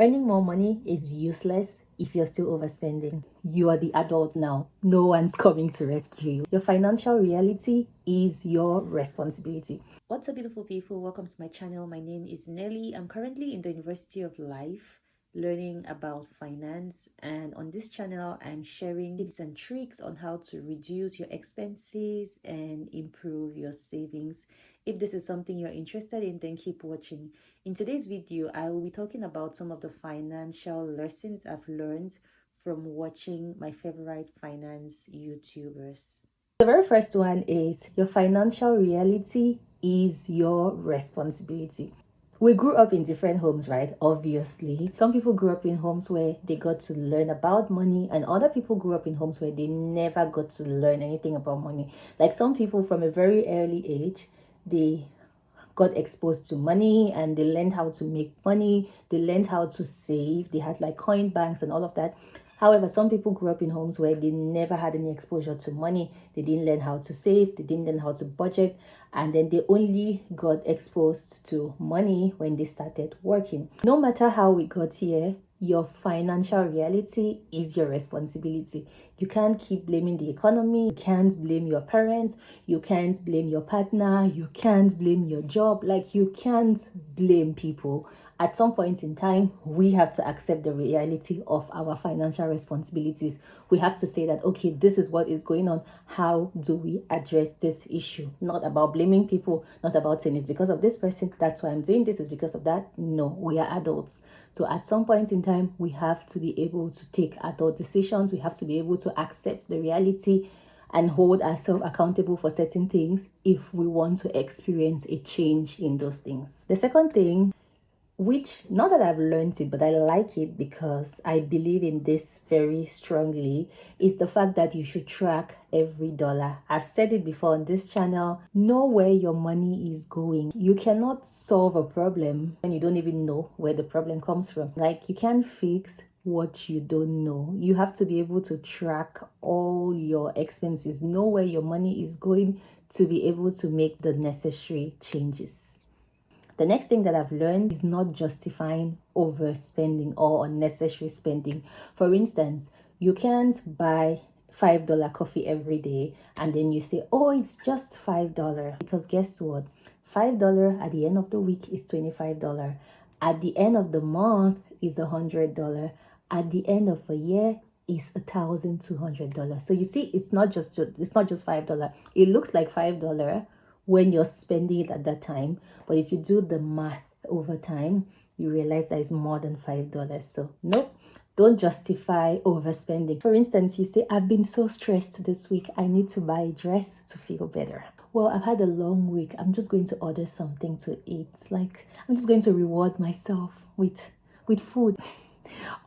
Earning more money is useless if you're still overspending. You are the adult now. No one's coming to rescue you. Your financial reality is your responsibility. What's up, beautiful people? Welcome to my channel. My name is Nelly. I'm currently in the University of Life learning about finance, and on this channel I'm sharing tips and tricks on how to reduce your expenses and improve your savings. If this is something you're interested in, then keep watching. In today's video, I will be talking about some of the financial lessons I've learned from watching my favorite finance YouTubers. The very first one is your financial reality is your responsibility. We grew up in different homes, right? Obviously. Some people grew up in homes where they got to learn about money, and other people grew up in homes where they never got to learn anything about money. Like some people from a very early age, they got exposed to money and they learned how to make money, they learned how to save, they had like coin banks and all of that. However, some people grew up in homes where they never had any exposure to money, they didn't learn how to save, they didn't learn how to budget, and then they only got exposed to money when they started working. No matter how we got here, your financial reality is your responsibility. You can't keep blaming the economy. You can't blame your parents. You can't blame your partner. You can't blame your job. Like, you can't blame people. At some point in time, we have to accept the reality of our financial responsibilities. We have to say that, okay, this is what is going on. How do we address this issue? Not about blaming people, not about saying it's because of this person, that's why I'm doing this, it's because of that. No, we are adults. So at some point in time, we have to be able to take adult decisions. We have to be able to accept the reality and hold ourselves accountable for certain things if we want to experience a change in those things. The second thing, which not that I've learned it, but I like it because I believe in this very strongly, is the fact that you should track every dollar. I've said it before on this channel. Know where your money is going. You cannot solve a problem when you don't even know where the problem comes from. Like, you can't fix what you don't know. You have to be able to track all your expenses, know where your money is going to be able to make the necessary changes. The next thing that I've learned is not justifying overspending or unnecessary spending. For instance, you can't buy $5 coffee every day and then you say, oh, it's just $5. Because guess what? $5 at the end of the week is $25. At the end of the month is $100. At the end of a year is $1,200. So you see, it's not just $5. It looks like $5 when you're spending it at that time, but if you do the math over time, you realize that it's more than $5. So nope, don't justify overspending. For instance, you say, I've been so stressed this week, I need to buy a dress to feel better. Well, I've had a long week, I'm just going to order something to eat. Like, I'm just going to reward myself with food.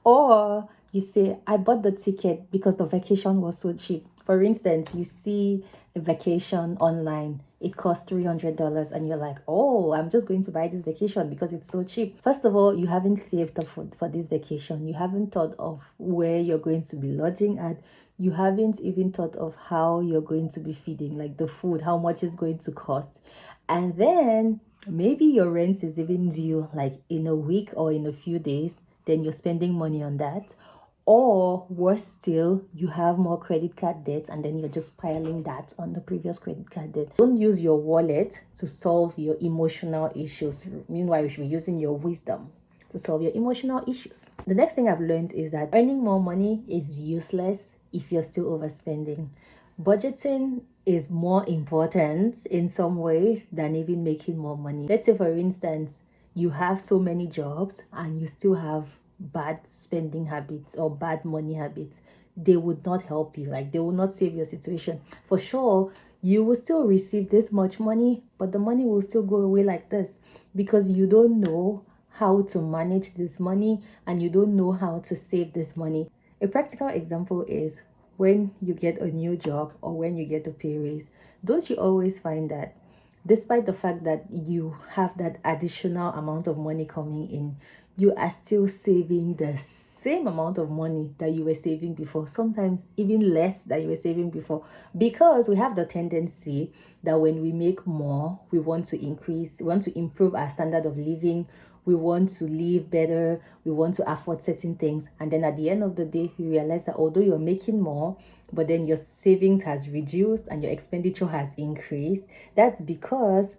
Or you say, I bought the ticket because the vacation was so cheap. For instance, you see a vacation online, it costs $300 and you're like, oh, I'm just going to buy this vacation because it's so cheap. First of all, you haven't saved up for this vacation. You haven't thought of where you're going to be lodging at. You haven't even thought of how you're going to be feeding, like the food, how much it's going to cost. And then maybe your rent is even due like in a week or in a few days. Then you're spending money on that. Or worse still, you have more credit card debts and then you're just piling that on the previous credit card debt. Don't use your wallet to solve your emotional issues. Meanwhile, you should be using your wisdom to solve your emotional issues. The next thing I've learned is that earning more money is useless if you're still overspending. Budgeting is more important in some ways than even making more money. Let's say, for instance, you have so many jobs and you still have bad spending habits or bad money habits. They would not help you. Like, they will not save your situation. For sure, you will still receive this much money, but the money will still go away like this because you don't know how to manage this money and you don't know how to save this money. A practical example is when you get a new job or when you get a pay raise. Don't you always find that despite the fact that you have that additional amount of money coming in, you are still saving the same amount of money that you were saving before, sometimes even less than you were saving before, because we have the tendency that when we make more, we want to increase, we want to improve our standard of living, we want to live better, we want to afford certain things, and then at the end of the day you realize that although you're making more, but then your savings has reduced and your expenditure has increased. That's because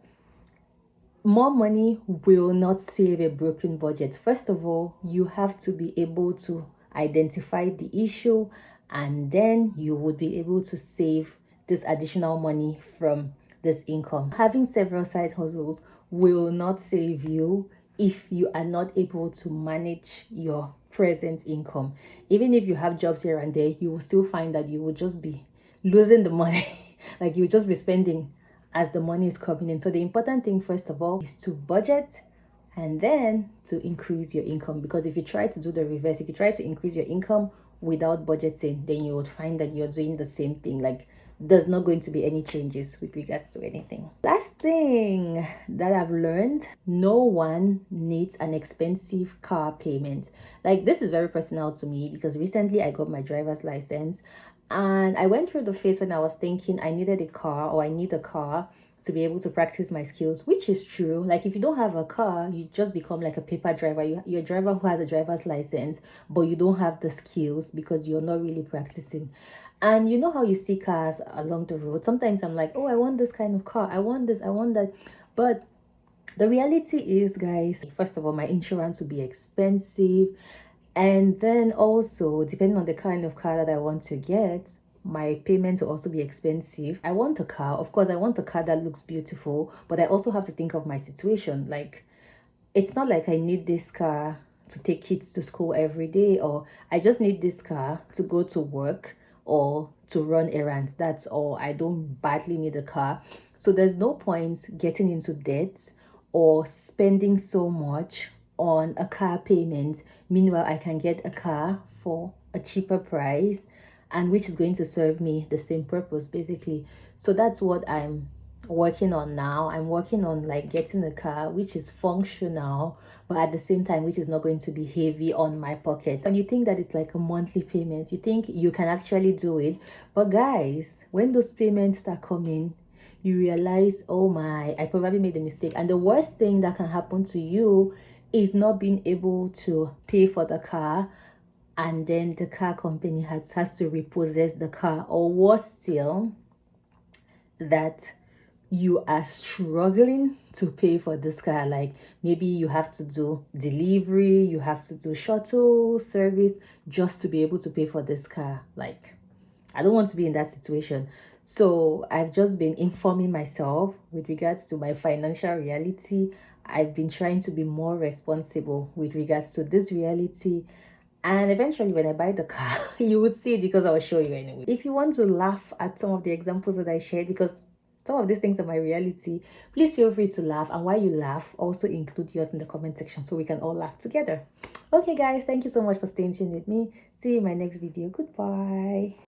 more money will not save a broken budget. First of all, you have to be able to identify the issue, and then you would be able to save this additional money from this income. Having several side hustles will not save you if you are not able to manage your present income. Even if you have jobs here and there, you will still find that you will just be losing the money. Like you'll just be spending as the money is coming in. So the important thing, first of all, is to budget and then to increase your income. Because if you try to do the reverse, if you try to increase your income without budgeting, then you would find that you're doing the same thing. Like there's not going to be any changes with regards to anything. Last thing that I've learned, no one needs an expensive car payment. Like this is very personal to me because recently I got my driver's license, and I went through the phase when I was thinking I needed a car, or I need a car to be able to practice my skills, which is true. Like if you don't have a car, you just become like a paper driver. You're a driver who has a driver's license, but you don't have the skills because you're not really practicing. And you know how you see cars along the road. Sometimes I'm like, oh, I want this kind of car. I want this, I want that. But the reality is, guys, first of all, my insurance will be expensive. And then also, depending on the kind of car that I want to get, my payments will also be expensive. I want a car. Of course, I want a car that looks beautiful, but I also have to think of my situation. Like, it's not like I need this car to take kids to school every day, or I just need this car to go to work or to run errands. That's all. I don't badly need a car. So there's no point getting into debt or spending so much on a car payment. Meanwhile, I can get a car for a cheaper price, and which is going to serve me the same purpose basically. So that's what I'm working on now. I'm working on like getting a car which is functional, but at the same time which is not going to be heavy on my pocket. And you think that it's like a monthly payment, you think you can actually do it, but guys, when those payments start coming, you realize, oh my, I probably made a mistake. And the worst thing that can happen to you is not being able to pay for the car, and then the car company has to repossess the car, or worse still, that you are struggling to pay for this car. Like maybe you have to do delivery, you have to do shuttle service just to be able to pay for this car. Like I don't want to be in that situation. So I've just been informing myself with regards to my financial reality. I've been trying to be more responsible with regards to this reality. And eventually when I buy the car, you would see it because I will show you anyway. If you want to laugh at some of the examples that I shared, because some of these things are my reality, please feel free to laugh. And while you laugh, also include yours in the comment section so we can all laugh together. Okay guys, thank you so much for staying tuned with me. See you in my next video. Goodbye.